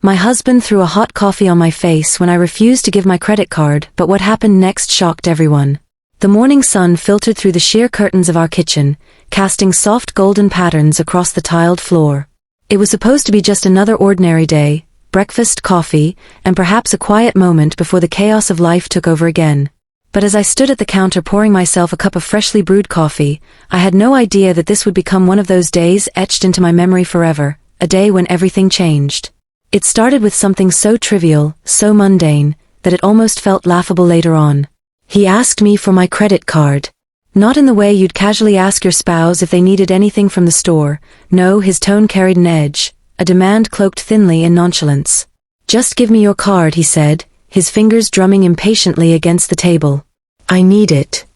My husband threw a hot coffee on my face when I refused to give my credit card, but what happened next shocked everyone. The morning sun filtered through the sheer curtains of our kitchen, casting soft golden patterns across the tiled floor. It was supposed to be just another ordinary day, breakfast, coffee, and perhaps a quiet moment before the chaos of life took over again. But as I stood at the counter pouring myself a cup of freshly brewed coffee, I had no idea that this would become one of those days etched into my memory forever, a day when everything changed. It started with something so trivial, so mundane, that it almost felt laughable later on. He asked me for my credit card. Not in the way you'd casually ask your spouse if they needed anything from the store. No, his tone carried an edge, a demand cloaked thinly in nonchalance. "Just give me your card," he said, his fingers drumming impatiently against the table. "I need it."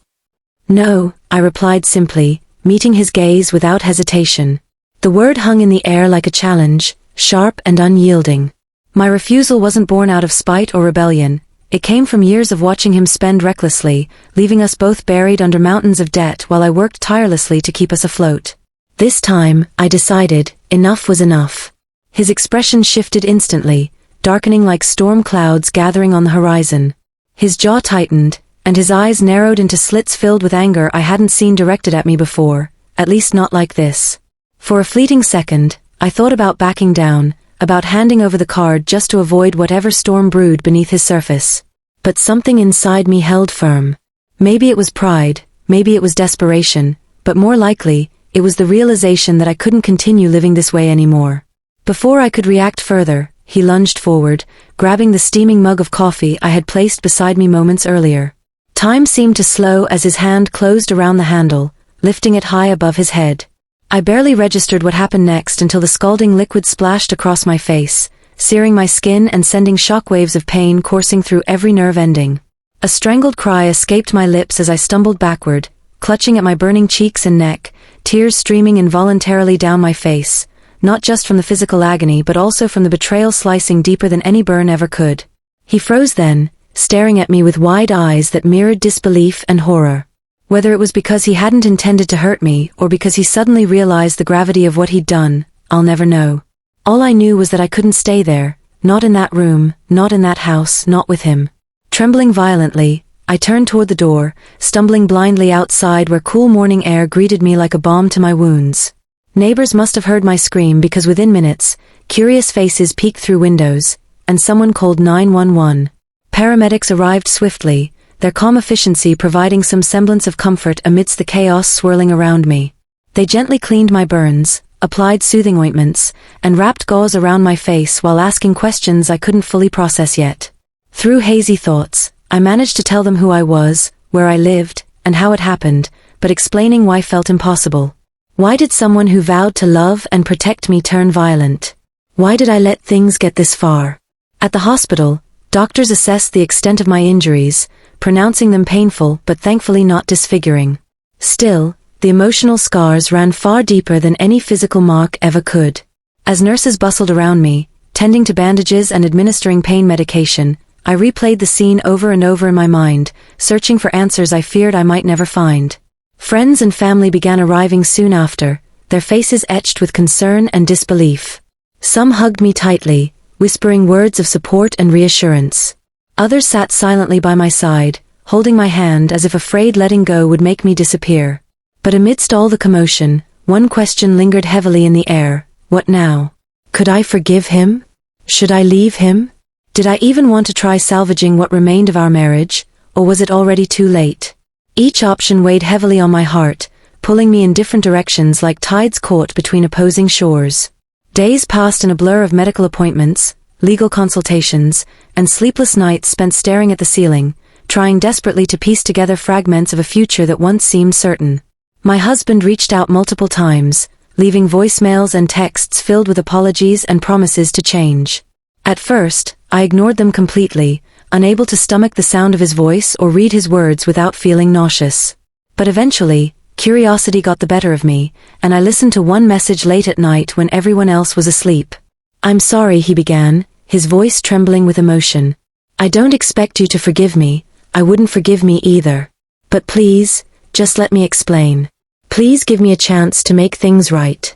"No," I replied simply, meeting his gaze without hesitation. The word hung in the air like a challenge, sharp and unyielding. My refusal wasn't born out of spite or rebellion. It came from years of watching him spend recklessly, leaving us both buried under mountains of debt while I worked tirelessly to keep us afloat. This time, I decided, enough was enough. His expression shifted instantly, darkening like storm clouds gathering on the horizon. His jaw tightened, and his eyes narrowed into slits filled with anger I hadn't seen directed at me before, at least not like this. For a fleeting second, I thought about backing down, about handing over the card just to avoid whatever storm brewed beneath his surface. But something inside me held firm. Maybe it was pride, maybe it was desperation, but more likely, it was the realization that I couldn't continue living this way anymore. Before I could react further, he lunged forward, grabbing the steaming mug of coffee I had placed beside me moments earlier. Time seemed to slow as his hand closed around the handle, lifting it high above his head. I barely registered what happened next until the scalding liquid splashed across my face, searing my skin and sending shockwaves of pain coursing through every nerve ending. A strangled cry escaped my lips as I stumbled backward, clutching at my burning cheeks and neck, tears streaming involuntarily down my face, not just from the physical agony but also from the betrayal slicing deeper than any burn ever could. He froze then, staring at me with wide eyes that mirrored disbelief and horror. Whether it was because he hadn't intended to hurt me or because he suddenly realized the gravity of what he'd done, I'll never know. All I knew was that I couldn't stay there, not in that room, not in that house, not with him. Trembling violently, I turned toward the door, stumbling blindly outside where cool morning air greeted me like a balm to my wounds. Neighbors must have heard my scream because within minutes, curious faces peeked through windows, and someone called 911. Paramedics arrived swiftly, their calm efficiency providing some semblance of comfort amidst the chaos swirling around me. They gently cleaned my burns, applied soothing ointments, and wrapped gauze around my face while asking questions I couldn't fully process yet. Through hazy thoughts, I managed to tell them who I was, where I lived, and how it happened, but explaining why felt impossible. Why did someone who vowed to love and protect me turn violent? Why did I let things get this far? At the hospital, doctors assessed the extent of my injuries, pronouncing them painful but thankfully not disfiguring. Still, the emotional scars ran far deeper than any physical mark ever could. As nurses bustled around me, tending to bandages and administering pain medication, I replayed the scene over and over in my mind, searching for answers I feared I might never find. Friends and family began arriving soon after, their faces etched with concern and disbelief. Some hugged me tightly, whispering words of support and reassurance. Others sat silently by my side, holding my hand as if afraid letting go would make me disappear. But amidst all the commotion, one question lingered heavily in the air: what now? Could I forgive him? Should I leave him? Did I even want to try salvaging what remained of our marriage, or was it already too late? Each option weighed heavily on my heart, pulling me in different directions like tides caught between opposing shores. Days passed in a blur of medical appointments, legal consultations, and sleepless nights spent staring at the ceiling, trying desperately to piece together fragments of a future that once seemed certain. My husband reached out multiple times, leaving voicemails and texts filled with apologies and promises to change. At first, I ignored them completely, unable to stomach the sound of his voice or read his words without feeling nauseous. But eventually, curiosity got the better of me, and I listened to one message late at night when everyone else was asleep. "I'm sorry," he began, his voice trembling with emotion. "I don't expect you to forgive me, I wouldn't forgive me either. But please, just let me explain. Please give me a chance to make things right."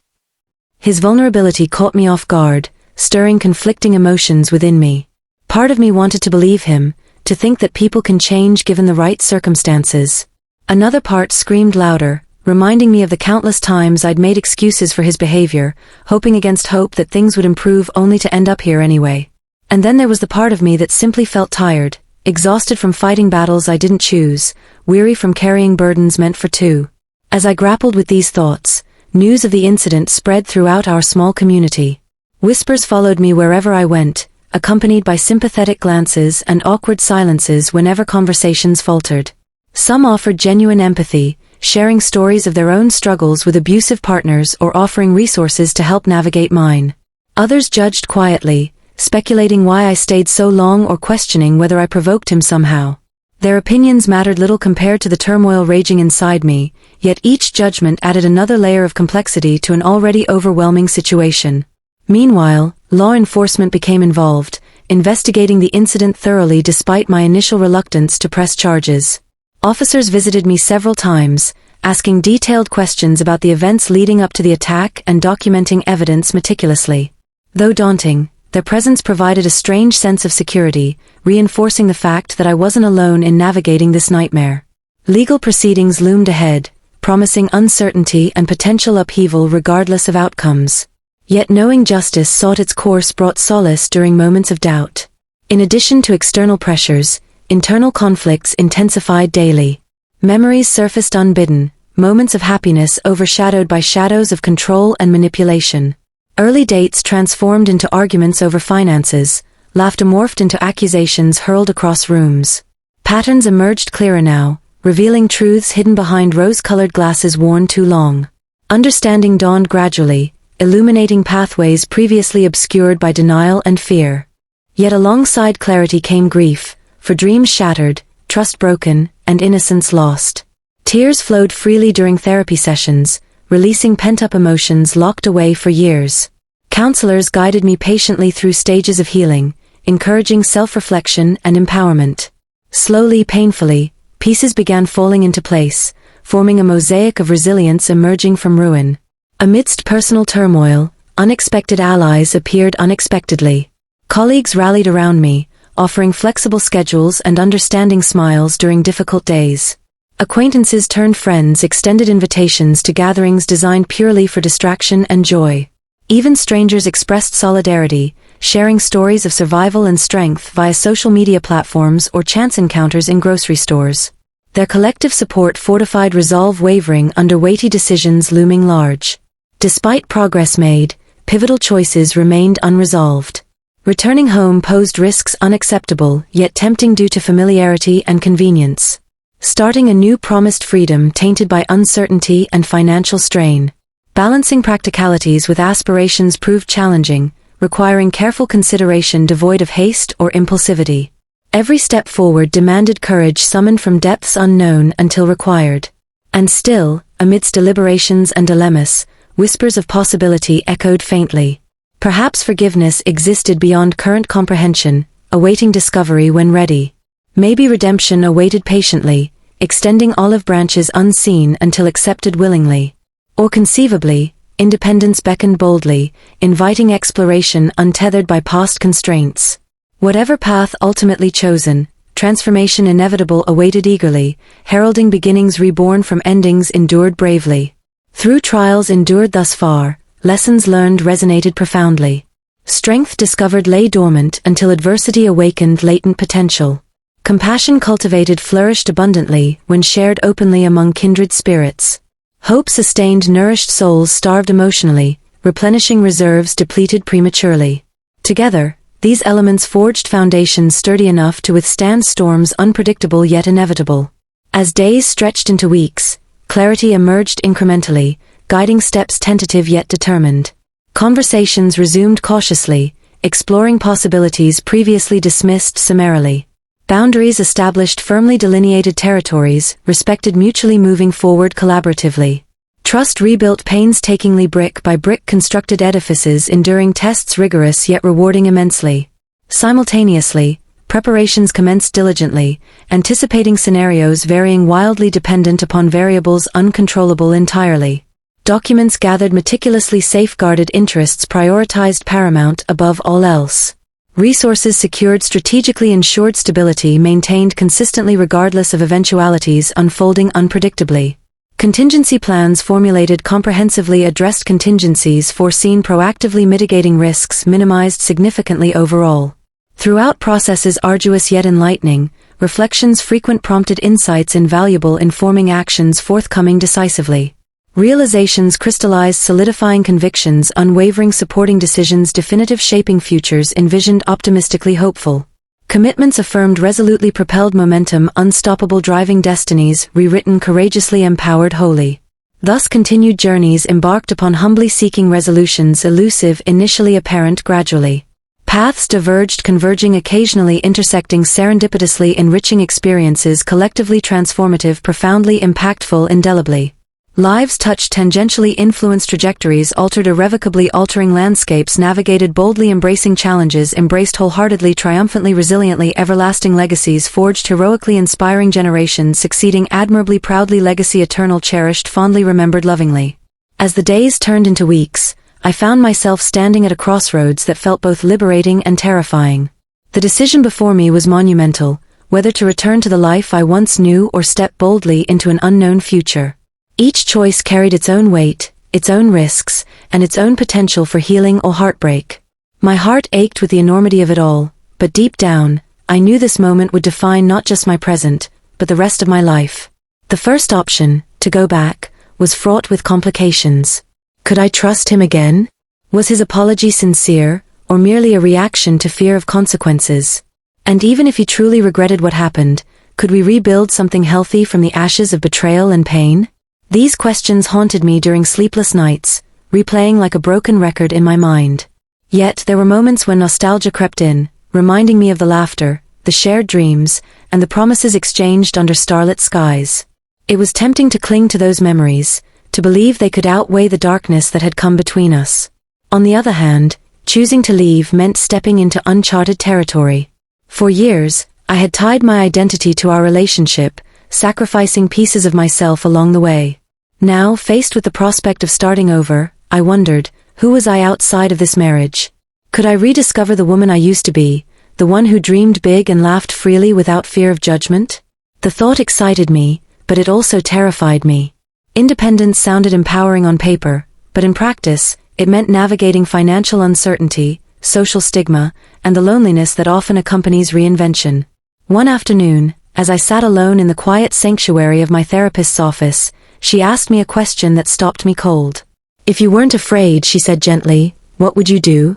His vulnerability caught me off guard, stirring conflicting emotions within me. Part of me wanted to believe him, to think that people can change given the right circumstances. Another part screamed louder, reminding me of the countless times I'd made excuses for his behavior, hoping against hope that things would improve only to end up here anyway. And then there was the part of me that simply felt tired, exhausted from fighting battles I didn't choose, weary from carrying burdens meant for two. As I grappled with these thoughts, news of the incident spread throughout our small community. Whispers followed me wherever I went, accompanied by sympathetic glances and awkward silences whenever conversations faltered. Some offered genuine empathy, sharing stories of their own struggles with abusive partners or offering resources to help navigate mine. Others judged quietly, speculating why I stayed so long or questioning whether I provoked him somehow. Their opinions mattered little compared to the turmoil raging inside me, yet each judgment added another layer of complexity to an already overwhelming situation. Meanwhile, law enforcement became involved, investigating the incident thoroughly despite my initial reluctance to press charges. Officers visited me several times, asking detailed questions about the events leading up to the attack and documenting evidence meticulously. Though daunting, their presence provided a strange sense of security, reinforcing the fact that I wasn't alone in navigating this nightmare. Legal proceedings loomed ahead, promising uncertainty and potential upheaval regardless of outcomes. Yet knowing justice sought its course brought solace during moments of doubt. In addition to external pressures, internal conflicts intensified daily. Memories surfaced unbidden, moments of happiness overshadowed by shadows of control and manipulation. Early dates transformed into arguments over finances, laughter morphed into accusations hurled across rooms. Patterns emerged clearer now, revealing truths hidden behind rose-colored glasses worn too long. Understanding dawned gradually, illuminating pathways previously obscured by denial and fear. Yet alongside clarity came grief, for dreams shattered, trust broken, and innocence lost. Tears flowed freely during therapy sessions, releasing pent-up emotions locked away for years. Counselors guided me patiently through stages of healing, encouraging self-reflection and empowerment. Slowly, painfully, pieces began falling into place, forming a mosaic of resilience emerging from ruin. Amidst personal turmoil, unexpected allies appeared unexpectedly. Colleagues rallied around me, offering flexible schedules and understanding smiles during difficult days. Acquaintances turned friends extended invitations to gatherings designed purely for distraction and joy. Even strangers expressed solidarity, sharing stories of survival and strength via social media platforms or chance encounters in grocery stores. Their collective support fortified resolve wavering under weighty decisions looming large. Despite progress made, pivotal choices remained unresolved. Returning home posed risks unacceptable yet tempting due to familiarity and convenience. Starting a new promised freedom tainted by uncertainty and financial strain. Balancing practicalities with aspirations proved challenging, requiring careful consideration devoid of haste or impulsivity. Every step forward demanded courage summoned from depths unknown until required. And still, amidst deliberations and dilemmas, whispers of possibility echoed faintly. Perhaps forgiveness existed beyond current comprehension, awaiting discovery when ready. Maybe redemption awaited patiently, extending olive branches unseen until accepted willingly. Or conceivably, independence beckoned boldly, inviting exploration untethered by past constraints. Whatever path ultimately chosen, transformation inevitable awaited eagerly, heralding beginnings reborn from endings endured bravely. Through trials endured thus far, lessons learned resonated profoundly. Strength discovered lay dormant until adversity awakened latent potential. Compassion cultivated flourished abundantly when shared openly among kindred spirits. Hope sustained nourished souls starved emotionally, replenishing reserves depleted prematurely. Together, these elements forged foundations sturdy enough to withstand storms unpredictable yet inevitable. As days stretched into weeks, clarity emerged incrementally, guiding steps tentative yet determined. Conversations resumed cautiously, exploring possibilities previously dismissed summarily. Boundaries established firmly delineated territories, respected mutually moving forward collaboratively. Trust rebuilt painstakingly brick by brick constructed edifices enduring tests rigorous yet rewarding immensely. Simultaneously, preparations commenced diligently, anticipating scenarios varying wildly dependent upon variables uncontrollable entirely. Documents gathered meticulously safeguarded interests prioritized paramount above all else. Resources secured strategically ensured stability maintained consistently regardless of eventualities unfolding unpredictably. Contingency plans formulated comprehensively addressed contingencies foreseen proactively mitigating risks minimized significantly overall. Throughout processes arduous yet enlightening, reflections frequent prompted insights invaluable informing actions forthcoming decisively. Realizations crystallized solidifying convictions unwavering supporting decisions definitive shaping futures envisioned optimistically hopeful. Commitments affirmed resolutely propelled momentum unstoppable driving destinies rewritten courageously empowered wholly. Thus continued journeys embarked upon humbly seeking resolutions elusive initially apparent gradually. Paths diverged converging occasionally intersecting serendipitously enriching experiences collectively transformative profoundly impactful indelibly. Lives touched tangentially influenced trajectories altered irrevocably altering landscapes navigated boldly embracing challenges embraced wholeheartedly triumphantly resiliently everlasting legacies forged heroically inspiring generations succeeding admirably proudly legacy eternal cherished fondly remembered lovingly. As the days turned into weeks, I found myself standing at a crossroads that felt both liberating and terrifying. The decision before me was monumental, whether to return to the life I once knew or step boldly into an unknown future. Each choice carried its own weight, its own risks, and its own potential for healing or heartbreak. My heart ached with the enormity of it all, but deep down, I knew this moment would define not just my present, but the rest of my life. The first option, to go back, was fraught with complications. Could I trust him again? Was his apology sincere, or merely a reaction to fear of consequences? And even if he truly regretted what happened, could we rebuild something healthy from the ashes of betrayal and pain? These questions haunted me during sleepless nights, replaying like a broken record in my mind. Yet there were moments when nostalgia crept in, reminding me of the laughter, the shared dreams, and the promises exchanged under starlit skies. It was tempting to cling to those memories, to believe they could outweigh the darkness that had come between us. On the other hand, choosing to leave meant stepping into uncharted territory. For years, I had tied my identity to our relationship, sacrificing pieces of myself along the way. Now, faced with the prospect of starting over, I wondered, who was I outside of this marriage? Could I rediscover the woman I used to be, the one who dreamed big and laughed freely without fear of judgment? The thought excited me, but it also terrified me. Independence sounded empowering on paper, but in practice, it meant navigating financial uncertainty, social stigma, and the loneliness that often accompanies reinvention. One afternoon, as I sat alone in the quiet sanctuary of my therapist's office, she asked me a question that stopped me cold. If you weren't afraid, she said gently, what would you do?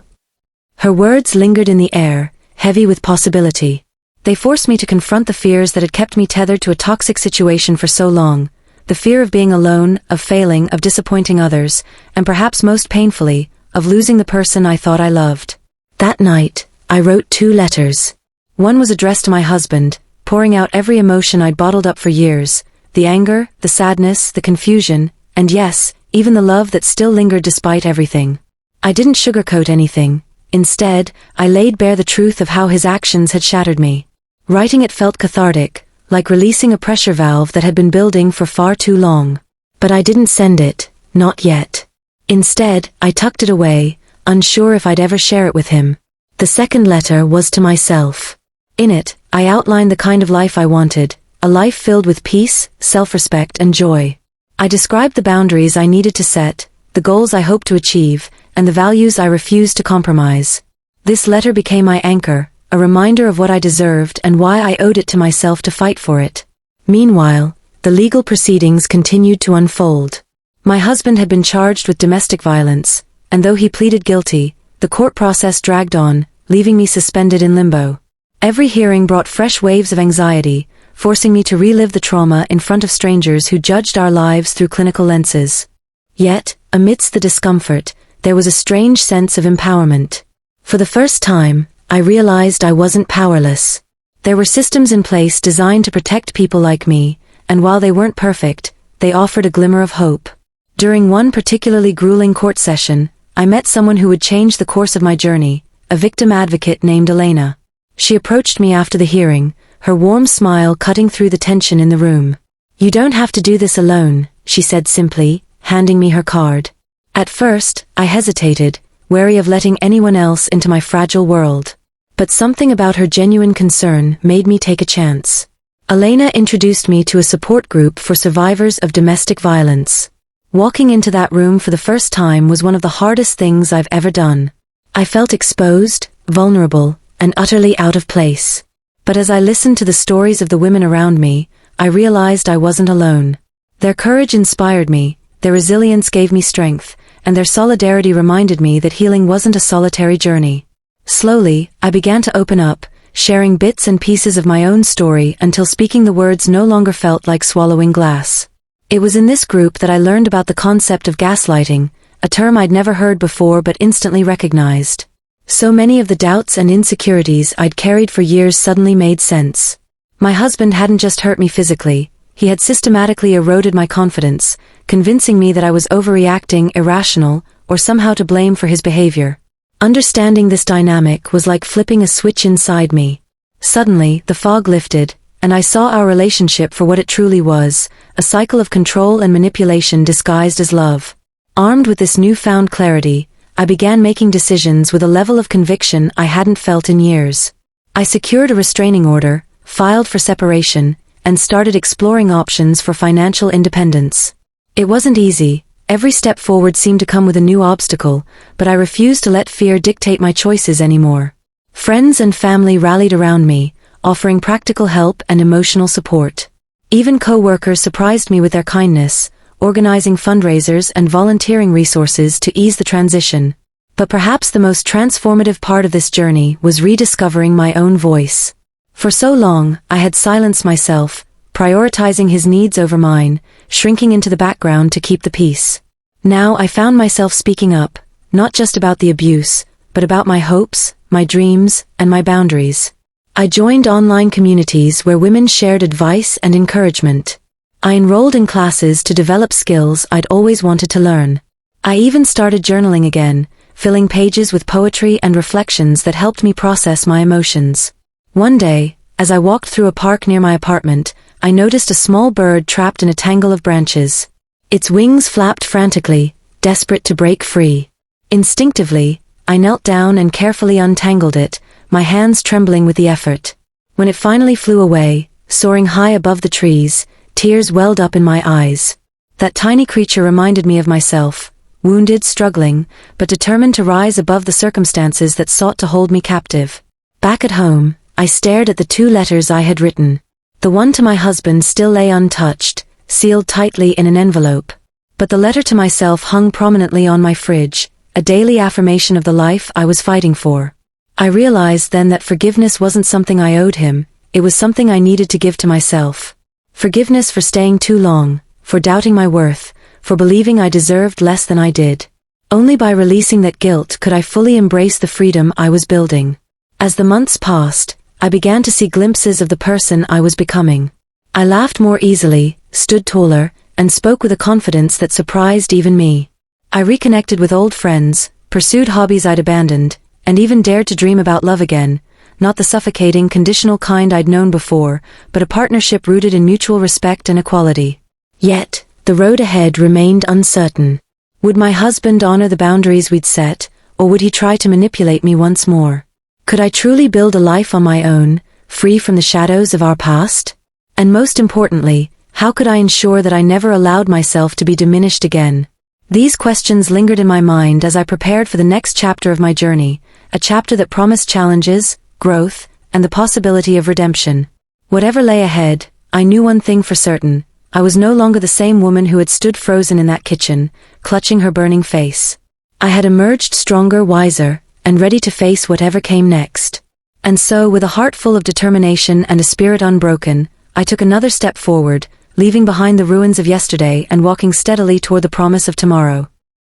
Her words lingered in the air, heavy with possibility. They forced me to confront the fears that had kept me tethered to a toxic situation for so long, the fear of being alone, of failing, of disappointing others, and perhaps most painfully, of losing the person I thought I loved. That night, I wrote 2 letters. One was addressed to my husband, pouring out every emotion I'd bottled up for years, the anger, the sadness, the confusion, and yes, even the love that still lingered despite everything. I didn't sugarcoat anything. Instead, I laid bare the truth of how his actions had shattered me. Writing it felt cathartic, like releasing a pressure valve that had been building for far too long. But I didn't send it, not yet. Instead, I tucked it away, unsure if I'd ever share it with him. The second letter was to myself. In it, I outlined the kind of life I wanted, a life filled with peace, self-respect, and joy. I described the boundaries I needed to set, the goals I hoped to achieve, and the values I refused to compromise. This letter became my anchor, a reminder of what I deserved and why I owed it to myself to fight for it. Meanwhile, the legal proceedings continued to unfold. My husband had been charged with domestic violence, and though he pleaded guilty, the court process dragged on, leaving me suspended in limbo. Every hearing brought fresh waves of anxiety, forcing me to relive the trauma in front of strangers who judged our lives through clinical lenses. Yet, amidst the discomfort, there was a strange sense of empowerment. For the first time, I realized I wasn't powerless. There were systems in place designed to protect people like me, and while they weren't perfect, they offered a glimmer of hope. During one particularly grueling court session, I met someone who would change the course of my journey, a victim advocate named Elena. She approached me after the hearing, her warm smile cutting through the tension in the room. You don't have to do this alone, she said simply, handing me her card. At first, I hesitated, wary of letting anyone else into my fragile world. But something about her genuine concern made me take a chance. Elena introduced me to a support group for survivors of domestic violence. Walking into that room for the first time was one of the hardest things I've ever done. I felt exposed, vulnerable, and utterly out of place. But as I listened to the stories of the women around me, I realized I wasn't alone. Their courage inspired me, their resilience gave me strength, and their solidarity reminded me that healing wasn't a solitary journey. Slowly, I began to open up, sharing bits and pieces of my own story until speaking the words no longer felt like swallowing glass. It was in this group that I learned about the concept of gaslighting, a term I'd never heard before but instantly recognized. So many of the doubts and insecurities I'd carried for years suddenly made sense. My husband hadn't just hurt me physically, he had systematically eroded my confidence, convincing me that I was overreacting, irrational, or somehow to blame for his behavior. Understanding this dynamic was like flipping a switch inside me. Suddenly, the fog lifted, and I saw our relationship for what it truly was, a cycle of control and manipulation disguised as love. Armed with this newfound clarity, I began making decisions with a level of conviction I hadn't felt in years. I secured a restraining order, filed for separation, and started exploring options for financial independence. It wasn't easy, every step forward seemed to come with a new obstacle, but I refused to let fear dictate my choices anymore. Friends and family rallied around me, offering practical help and emotional support. Even co-workers surprised me with their kindness, organizing fundraisers and volunteering resources to ease the transition. But perhaps the most transformative part of this journey was rediscovering my own voice. For so long, I had silenced myself, prioritizing his needs over mine, shrinking into the background to keep the peace. Now I found myself speaking up, not just about the abuse, but about my hopes, my dreams, and my boundaries. I joined online communities where women shared advice and encouragement. I enrolled in classes to develop skills I'd always wanted to learn. I even started journaling again, filling pages with poetry and reflections that helped me process my emotions. One day, as I walked through a park near my apartment, I noticed a small bird trapped in a tangle of branches. Its wings flapped frantically, desperate to break free. Instinctively, I knelt down and carefully untangled it, my hands trembling with the effort. When it finally flew away, soaring high above the trees, tears welled up in my eyes. That tiny creature reminded me of myself, wounded, struggling, but determined to rise above the circumstances that sought to hold me captive. Back at home, I stared at the 2 letters I had written. The one to my husband still lay untouched, sealed tightly in an envelope. But the letter to myself hung prominently on my fridge, a daily affirmation of the life I was fighting for. I realized then that forgiveness wasn't something I owed him, it was something I needed to give to myself. Forgiveness for staying too long, for doubting my worth, for believing I deserved less than I did. Only by releasing that guilt could I fully embrace the freedom I was building. As the months passed, I began to see glimpses of the person I was becoming. I laughed more easily, stood taller, and spoke with a confidence that surprised even me. I reconnected with old friends, pursued hobbies I'd abandoned, and even dared to dream about love again, not the suffocating, conditional kind I'd known before, but a partnership rooted in mutual respect and equality. Yet, the road ahead remained uncertain. Would my husband honor the boundaries we'd set, or would he try to manipulate me once more? Could I truly build a life on my own, free from the shadows of our past? And most importantly, how could I ensure that I never allowed myself to be diminished again? These questions lingered in my mind as I prepared for the next chapter of my journey, a chapter that promised challenges, growth, and the possibility of redemption. Whatever lay ahead, I knew one thing for certain: I was no longer the same woman who had stood frozen in that kitchen, clutching her burning face. I had emerged stronger, wiser, and ready to face whatever came next. And so, with a heart full of determination and a spirit unbroken, I took another step forward, leaving behind the ruins of yesterday and walking steadily toward the promise of tomorrow.